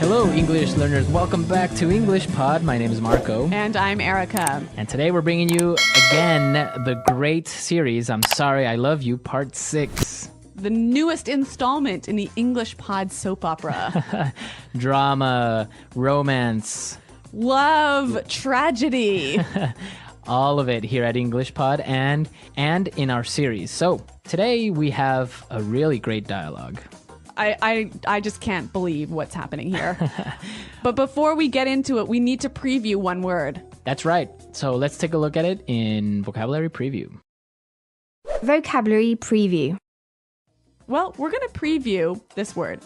Hello, English learners. Welcome back to English Pod. My name is Marco. And I'm Erica. And today we're bringing you, again, the great series, I'm Sorry, I Love You, Part 6. The newest installment in the English Pod soap opera. Drama, romance. Love, tragedy. All of it here at English Pod and in our series. So today we have a really great dialogue. I just can't believe what's happening here. But before we get into it, we need to preview one word. That's right. So let's take a look at it in Vocabulary Preview. Vocabulary Preview. Well, we're going to preview this word.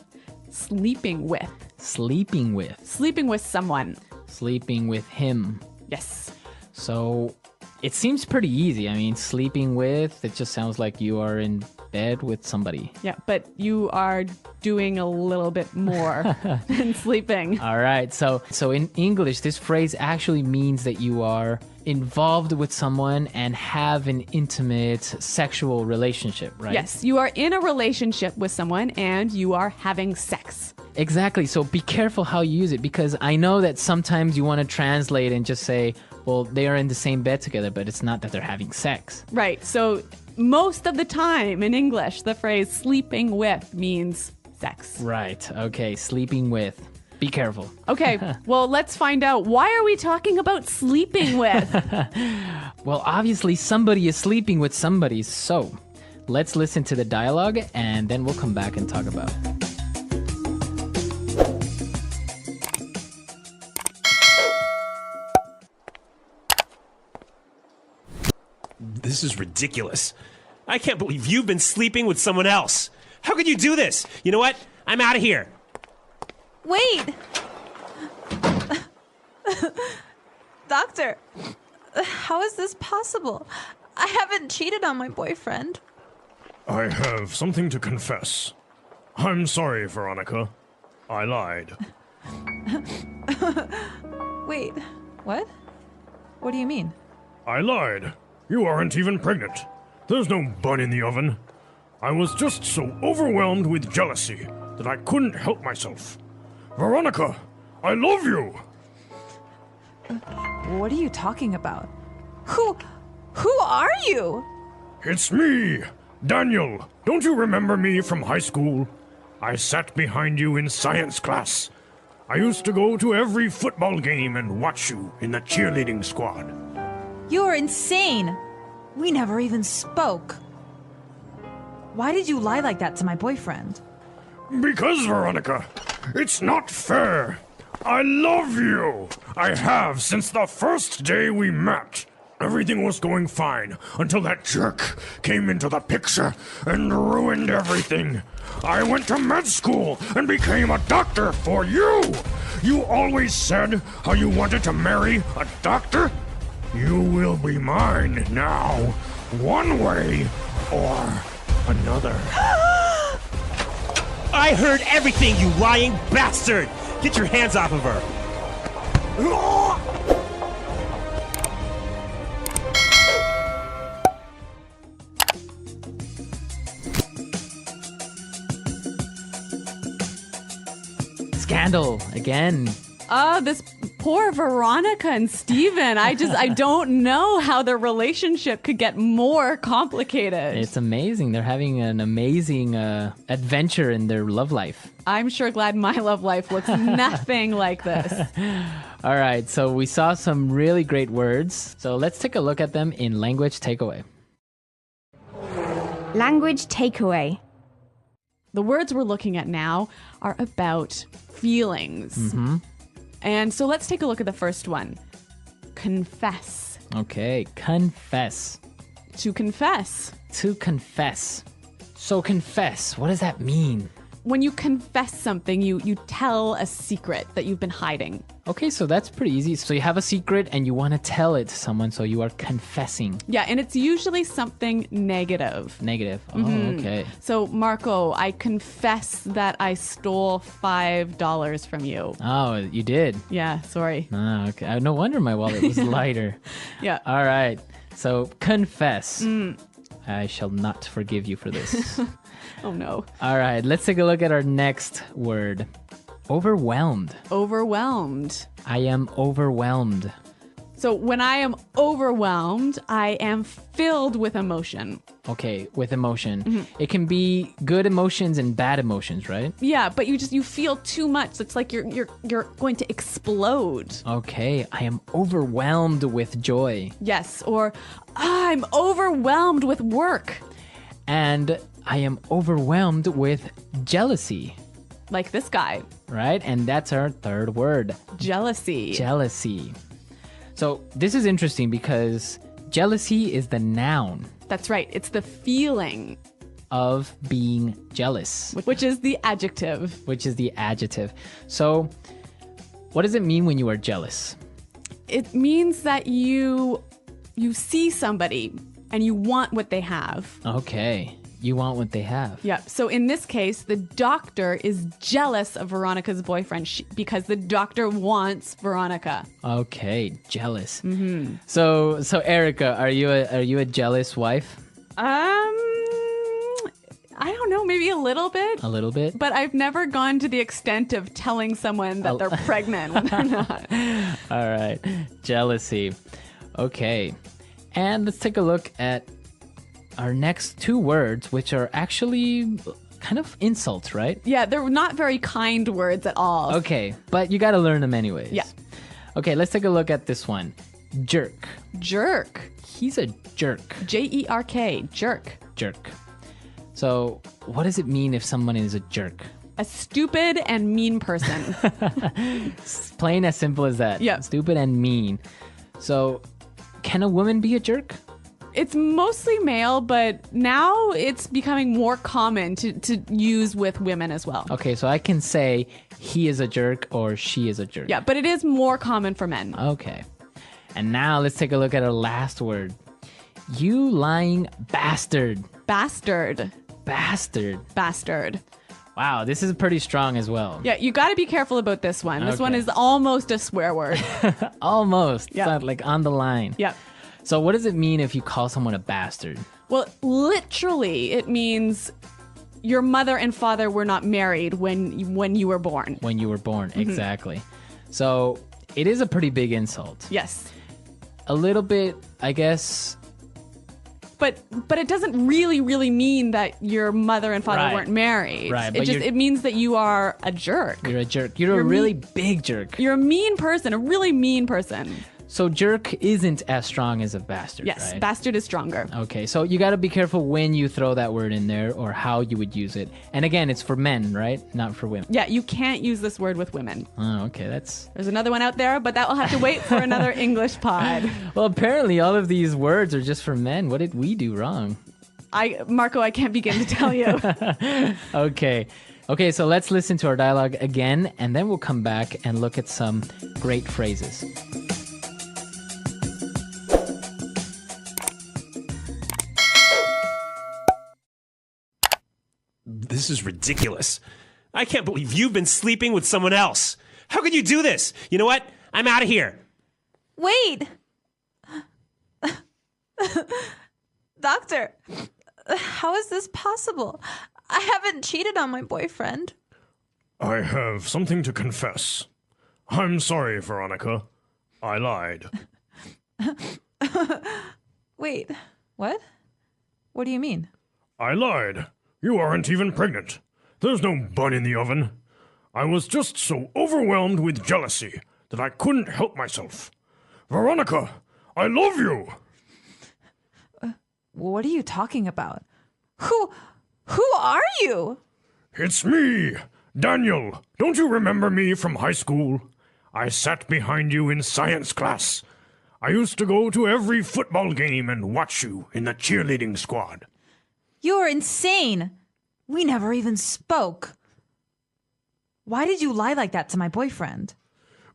Sleeping with. Sleeping with. Sleeping with someone. Sleeping with him. Yes. So it seems pretty easy. I mean, sleeping with, it just sounds like you are in bed with somebody. Yeah, but you are doing a little bit more than sleeping. All right. So in English, this phrase actually means that you are involved with someone and have an intimate sexual relationship, right? Yes, you are in a relationship with someone and you are having sex. Exactly. So be careful how you use it, because I know that sometimes you want to translate and just say, well, they are in the same bed together, but it's not that they're having sex. Right. So most of the time in English, the phrase sleeping with means sex. Right. Okay. Sleeping with. Be careful. Okay. Well, let's find out. Why are we talking about sleeping with? Well, obviously somebody is sleeping with somebody. So let's listen to the dialogue and then we'll come back and talk about it. This is ridiculous. I can't believe you've been sleeping with someone else. How could you do this? You know what? I'm out of here. Wait! Doctor, how is this possible? I haven't cheated on my boyfriend. I have something to confess. I'm sorry, Veronica. I lied. Wait, what? What do you mean? I lied. You aren't even pregnant. There's no bun in the oven. I was just so overwhelmed with jealousy that I couldn't help myself. Veronica, I love you! What are you talking about? Who are you? It's me, Daniel. Don't you remember me from high school? I sat behind you in science class. I used to go to every football game and watch you in the cheerleading squad. You're insane! We never even spoke. Why did you lie like that to my boyfriend? Because, Veronica, it's not fair. I love you. I have since the first day we met. Everything was going fine until that jerk came into the picture and ruined everything. I went to med school and became a doctor for you. You always said how you wanted to marry a doctor. You will be mine now, one way or another. I heard everything, you lying bastard! Get your hands off of her! Scandal again. This poor Veronica and Steven. I don't know how their relationship could get more complicated. It's amazing. They're having an amazing adventure in their love life. I'm sure glad my love life looks nothing like this. All right, so we saw some really great words. So let's take a look at them in Language Takeaway. Language Takeaway. The words we're looking at now are about feelings. Mm-hmm. And so let's take a look at the first one. Confess. Okay, confess. To confess. To confess. So confess, what does that mean? When you confess something, you tell a secret that you've been hiding. Okay, so that's pretty easy. So you have a secret and you want to tell it to someone, so you are confessing. Yeah, and it's usually something negative. Negative. Oh, okay. So, Marco, I confess that I stole $5 from you. Oh, you did? Yeah, sorry. Ah, okay. No wonder my wallet was lighter. Yeah. All right. So, confess. I shall not forgive you for this. Oh, no. All right, let's take a look at our next word. Overwhelmed. Overwhelmed. I am overwhelmed. So when I am overwhelmed, I am filled with emotion. Okay, with emotion. It can be good emotions and bad emotions, right? Yeah, but you feel too much. It's like you're going to explode. Okay, I am overwhelmed with joy. Yes, or I'm overwhelmed with work. And I am overwhelmed with jealousy, Like this guy. right? And that's our third word, Jealousy. jealousy. So this is interesting because jealousy is the noun That's right. It's the feeling, of being jealous, which is the adjective. which is the adjective. So what does it mean when you are jealous? It means that you see somebody and you want what they have. Okay, you want what they have. Yeah. So in this case, the doctor is jealous of Veronica's boyfriend because the doctor wants Veronica. Okay, jealous. So Erica, are you a jealous wife? I don't know, maybe a little bit. A little bit. But I've never gone to the extent of telling someone that they're pregnant when they're not. All right, jealousy. Okay, and let's take a look at our next two words, which are actually kind of insults, right? Yeah, they're not very kind words at all. Okay, but you got to learn them anyways. Yeah. Okay, let's take a look at this one. Jerk. Jerk. He's a jerk. Jerk. Jerk. Jerk. So, what does it mean if someone is a jerk? A stupid and mean person. It's plain as simple as that. Yeah. Stupid and mean. So, can a woman be a jerk? It's mostly male, but now it's becoming more common to use with women as well. Okay, so I can say he is a jerk or she is a jerk. Yeah, but it is more common for men. Okay. And now let's take a look at our last word. You lying bastard. Bastard. Bastard. Bastard. Wow, this is pretty strong as well. Yeah, you got to be careful about this one. This one Okay. is almost a swear word. Almost. Yeah. It's not like on the line. Yeah. So what does it mean if you call someone a bastard? Well, literally, it means your mother and father were not married when you were born. When you were born, exactly. So it is a pretty big insult. Yes. A little bit, I guess. But it doesn't really mean that your mother and father Right. weren't married. Right, It but just it means that you are a jerk. You're a jerk. You're a You're really mean- big jerk. You're a mean person, a really mean person. So jerk isn't as strong as a bastard, Yes, right? bastard is stronger. Okay, so you got to be careful when you throw that word in there or how you would use it. And again, it's for men, right? Not for women. Yeah, you can't use this word with women. Oh, okay, that's... There's another one out there, but that will have to wait for another English pod. Well, apparently all of these words are just for men. What did we do wrong? Marco, I can't begin to tell you. Okay, so let's listen to our dialogue again, and then we'll come back and look at some great phrases. This is ridiculous. I can't believe you've been sleeping with someone else. How could you do this? You know what? I'm out of here. Wait! Doctor, how is this possible? I haven't cheated on my boyfriend. I have something to confess. I'm sorry, Veronica. I lied. Wait, what? What do you mean? I lied. You aren't even pregnant. There's no bun in the oven. I was just so overwhelmed with jealousy that I couldn't help myself. Veronica, I love you. What are you talking about? Who are you? It's me, Daniel. Don't you remember me from high school? I sat behind you in science class. I used to go to every football game and watch you in the cheerleading squad. You're insane. We never even spoke. Why did you lie like that to my boyfriend?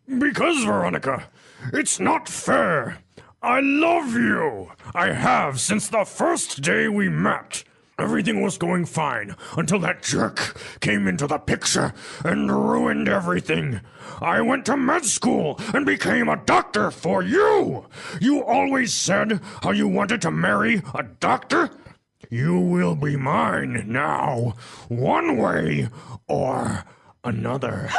Because, Veronica, it's not fair. I love you. I have since the first day we met. Everything was going fine until that jerk came into the picture and ruined everything. I went to med school and became a doctor for you. You always said how you wanted to marry a doctor. You will be mine now, one way or another.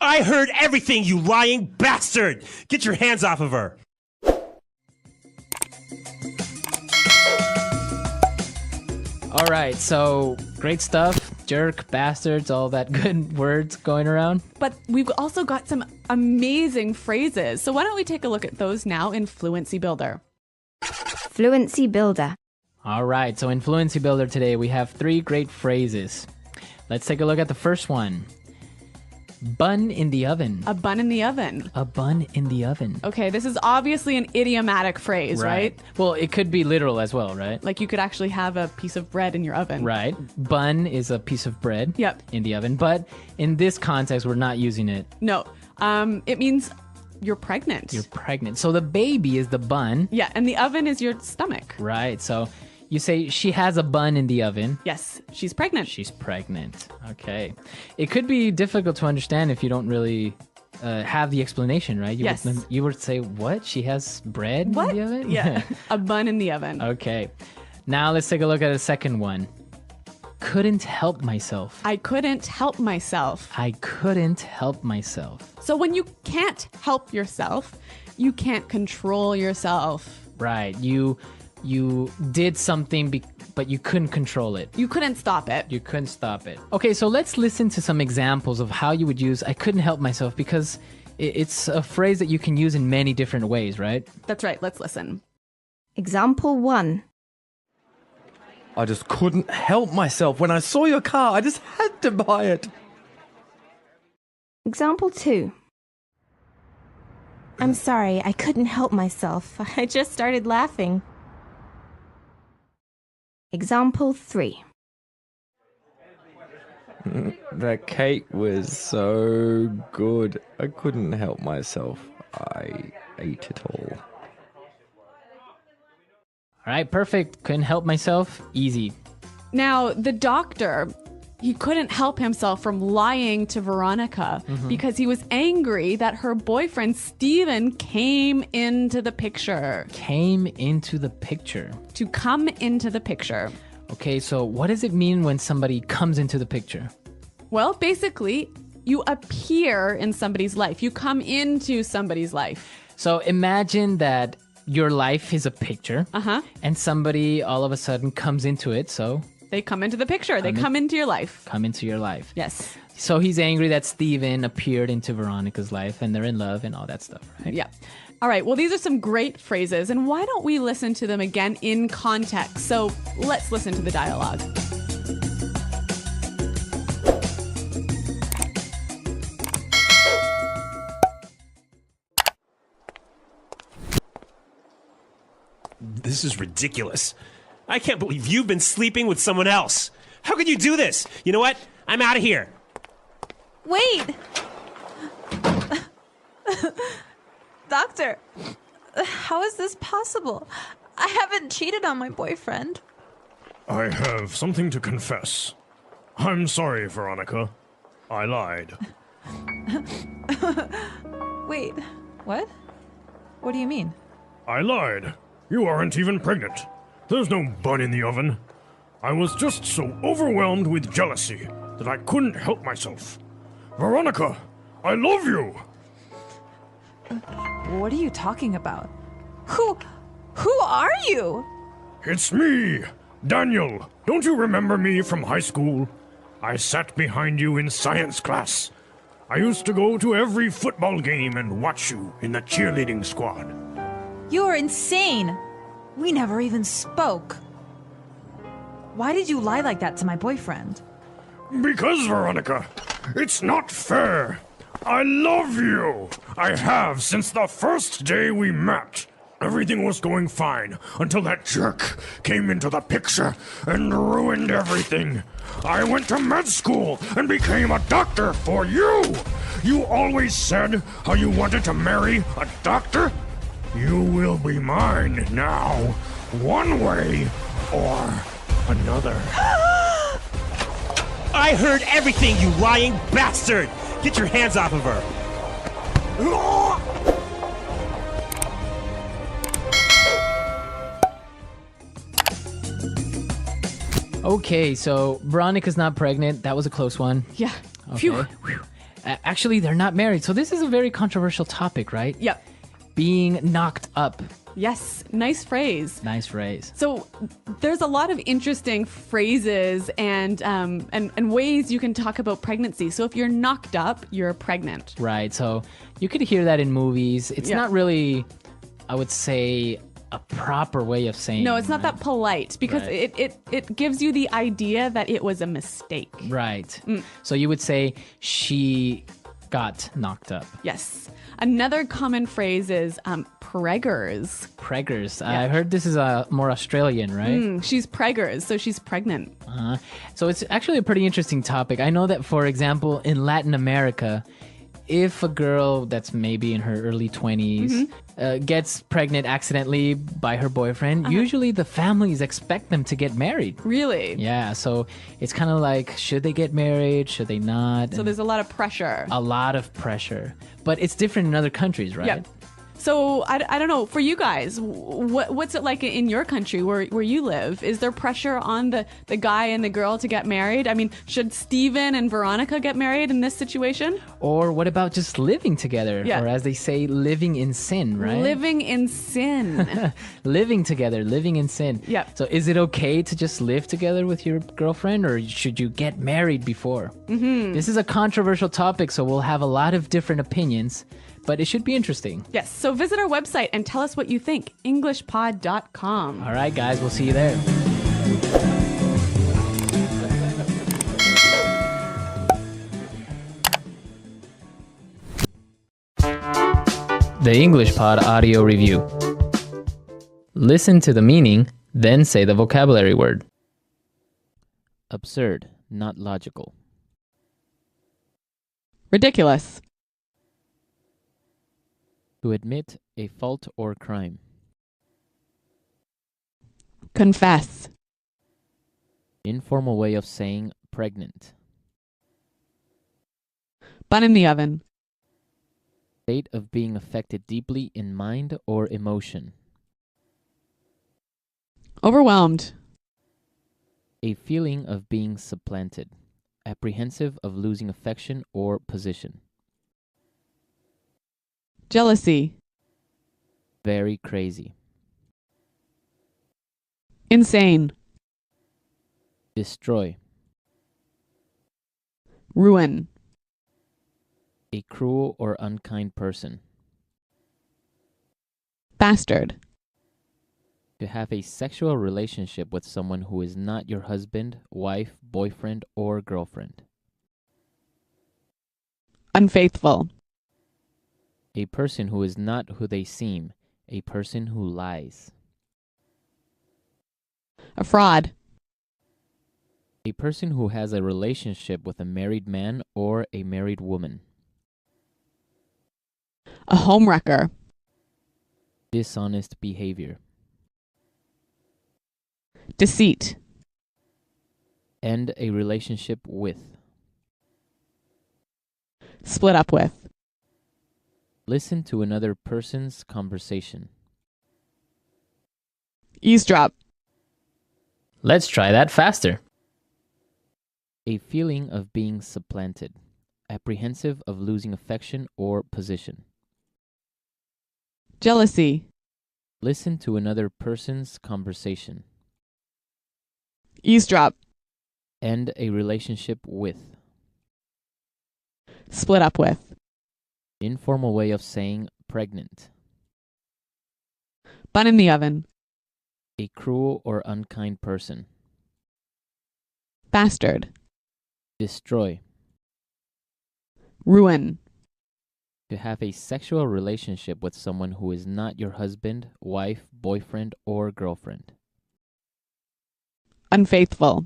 I heard everything, you lying bastard! Get your hands off of her! All right, so great stuff. Jerk, bastards, all that good words going around. But we've also got some amazing phrases. So why don't we take a look at those now in Fluency Builder? Fluency Builder. All right, so in Fluency Builder today, we have 3 great phrases. Let's take a look at the first one. Bun in the oven. A bun in the oven. A bun in the oven. Okay, this is obviously an idiomatic phrase, right? Well, it could be literal as well, right? Like you could actually have a piece of bread in your oven. Right. Bun is a piece of bread Yep. in the oven. But in this context, we're not using it. No, it means you're pregnant. You're pregnant. So the baby is the bun. Yeah, and the oven is your stomach. Right. So you say she has a bun in the oven. Yes, she's pregnant. She's pregnant. Okay. It could be difficult to understand if you don't really have the explanation, right? Yes. You would say, what? She has bread What? in the oven? Yeah, a bun in the oven. Okay. Now let's take a look at the second one. Couldn't help myself. I couldn't help myself. I couldn't help myself. So when you can't help yourself, you can't control yourself. Right. You did something, but you couldn't control it. You couldn't stop it. You couldn't stop it. Okay, so let's listen to some examples of how you would use I couldn't help myself, because it's a phrase that you can use in many different ways, right? That's right. Let's listen. Example 1. I just couldn't help myself. When I saw your car, I just had to buy it. Example 2. I'm sorry, I couldn't help myself. I just started laughing. Example 3. That cake was so good. I couldn't help myself. I ate it all. All right, perfect. Couldn't help myself. Easy. Now, the doctor, he couldn't help himself from lying to Veronica because he was angry that her boyfriend, Steven, came into the picture. Came into the picture. To come into the picture. Okay, so what does it mean when somebody comes into the picture? Well, basically, you appear in somebody's life. You come into somebody's life. So imagine that your life is a picture, and somebody all of a sudden comes into it, so... They come into the picture. They come into your life. Come into your life. Yes. So he's angry that Steven appeared into Veronica's life, and they're in love and all that stuff, right? Yeah. All right. Well, these are some great phrases, and why don't we listen to them again in context? So let's listen to the dialogue. This is ridiculous. I can't believe you've been sleeping with someone else. How could you do this? You know what? I'm out of here. Wait! Doctor, how is this possible? I haven't cheated on my boyfriend. I have something to confess. I'm sorry, Veronica. I lied. Wait, what? What do you mean? I lied. You aren't even pregnant. There's no bun in the oven. I was just so overwhelmed with jealousy that I couldn't help myself. Veronica, I love you! What are you talking about? Who are you? It's me, Daniel. Don't you remember me from high school? I sat behind you in science class. I used to go to every football game and watch you in the cheerleading squad. You are insane. We never even spoke. Why did you lie like that to my boyfriend? Because, Veronica, it's not fair. I love you. I have since the first day we met. Everything was going fine until that jerk came into the picture and ruined everything. I went to med school and became a doctor for you. You always said how you wanted to marry a doctor. You will be mine now, one way or another. I heard everything, you lying bastard! Get your hands off of her! Okay, so Veronica's not pregnant. That was a close one. Yeah. Okay. Phew. Actually, they're not married. So this is a very controversial topic, right? Yep. Being knocked up. Yes. Nice phrase. Nice phrase. So there's a lot of interesting phrases and ways you can talk about pregnancy. So if you're knocked up, you're pregnant. Right. So you could hear that in movies. It's Yeah. not really, I would say, a proper way of saying. No, it's not right? that polite because Right. it gives you the idea that it was a mistake. Right. So you would say she got knocked up. Yes. Another common phrase is preggers. Preggers. I heard this is more Australian, right? She's preggers, so she's pregnant. So it's actually a pretty interesting topic. I know that, for example, in Latin America, if a girl that's maybe in her early 20s gets pregnant accidentally by her boyfriend, usually the families expect them to get married. Really? Yeah, so it's kind of like, should they get married? Should they not? So there's a lot of pressure. a lot of pressure. But it's different in other countries, right? Yeah. So I don't know, for you guys, what's it like in your country where you live? Is there pressure on the guy and the girl to get married? I mean, should Steven and Veronica get married in this situation? Or what about just living together? Yeah. Or as they say, living in sin, right? Living in sin. Living together, living in sin. Yeah. So is it okay to just live together with your girlfriend, or should you get married before? This is a controversial topic, so we'll have a lot of different opinions, but it should be interesting. Yes, so visit our website and tell us what you think. Englishpod.com. All right, guys, we'll see you there. The English Pod Audio Review. Listen to the meaning, then say the vocabulary word. Absurd, not logical. Ridiculous. To admit a fault or crime. Confess. Informal way of saying pregnant. Bun in the oven. State of being affected deeply in mind or emotion. Overwhelmed. A feeling of being supplanted. Apprehensive of losing affection or position. Jealousy. Very crazy. Insane. Destroy. Ruin. A cruel or unkind person. Bastard. To have a sexual relationship with someone who is not your husband, wife, boyfriend, or girlfriend. Unfaithful. A person who is not who they seem. A person who lies. A fraud. A person who has a relationship with a married man or a married woman. A homewrecker. Dishonest behavior. Deceit. End a relationship with. Split up with. Listen to another person's conversation. Eavesdrop. Let's try that faster. A feeling of being supplanted. Apprehensive of losing affection or position. Jealousy. Listen to another person's conversation. Eavesdrop. End a relationship with. Split up with. Informal way of saying pregnant. Bun in the oven. A cruel or unkind person. Bastard. Destroy. Ruin. To have a sexual relationship with someone who is not your husband, wife, boyfriend, or girlfriend. Unfaithful.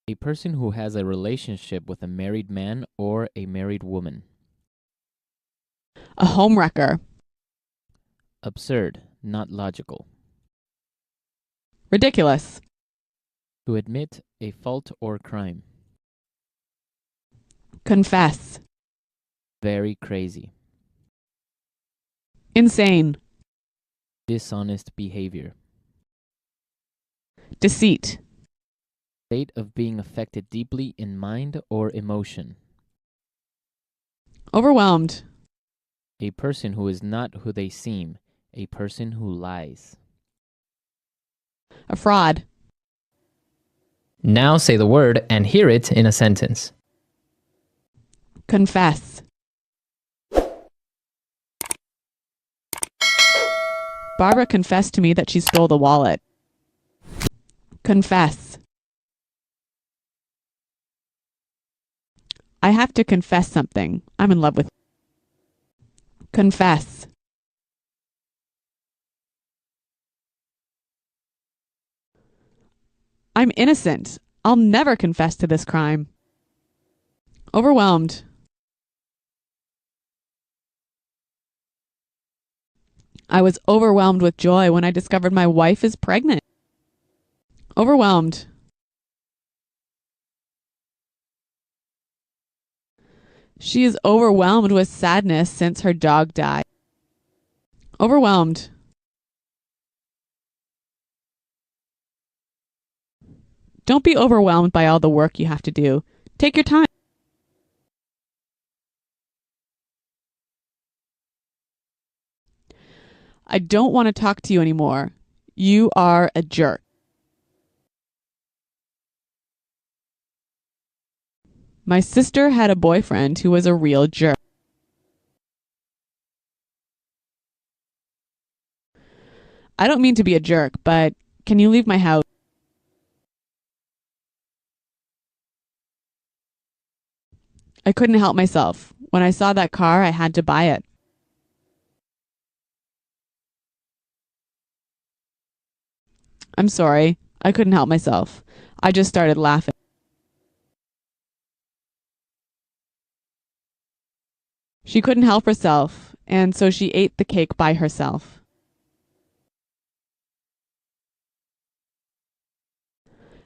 A person who has a relationship with a married man or a married woman. A homewrecker. Absurd, not logical. Ridiculous. To admit a fault or crime. Confess. Very crazy. Insane. Dishonest behavior. Deceit. State of being affected deeply in mind or emotion. Overwhelmed. A person who is not who they seem. A person who lies. A fraud. Now say the word and hear it in a sentence. Confess. Barbara confessed to me that she stole the wallet. Confess. I have to confess something. I'm in love with. Confess. I'm innocent. I'll never confess to this crime. Overwhelmed. I was overwhelmed with joy when I discovered my wife is pregnant. Overwhelmed. She is overwhelmed with sadness since her dog died. Overwhelmed. Don't be overwhelmed by all the work you have to do. Take your time. I don't want to talk to you anymore. You are a jerk. My sister had a boyfriend who was a real jerk. I don't mean to be a jerk, but can you leave my house? I couldn't help myself. When I saw that car, I had to buy it. I'm sorry. I couldn't help myself. I just started laughing. She couldn't help herself, and so she ate the cake by herself.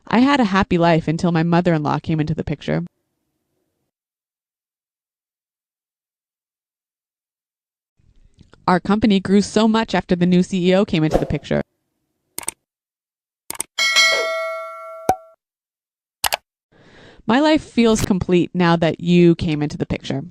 I had a happy life until my mother-in-law came into the picture. Our company grew so much after the new CEO came into the picture. My life feels complete now that you came into the picture.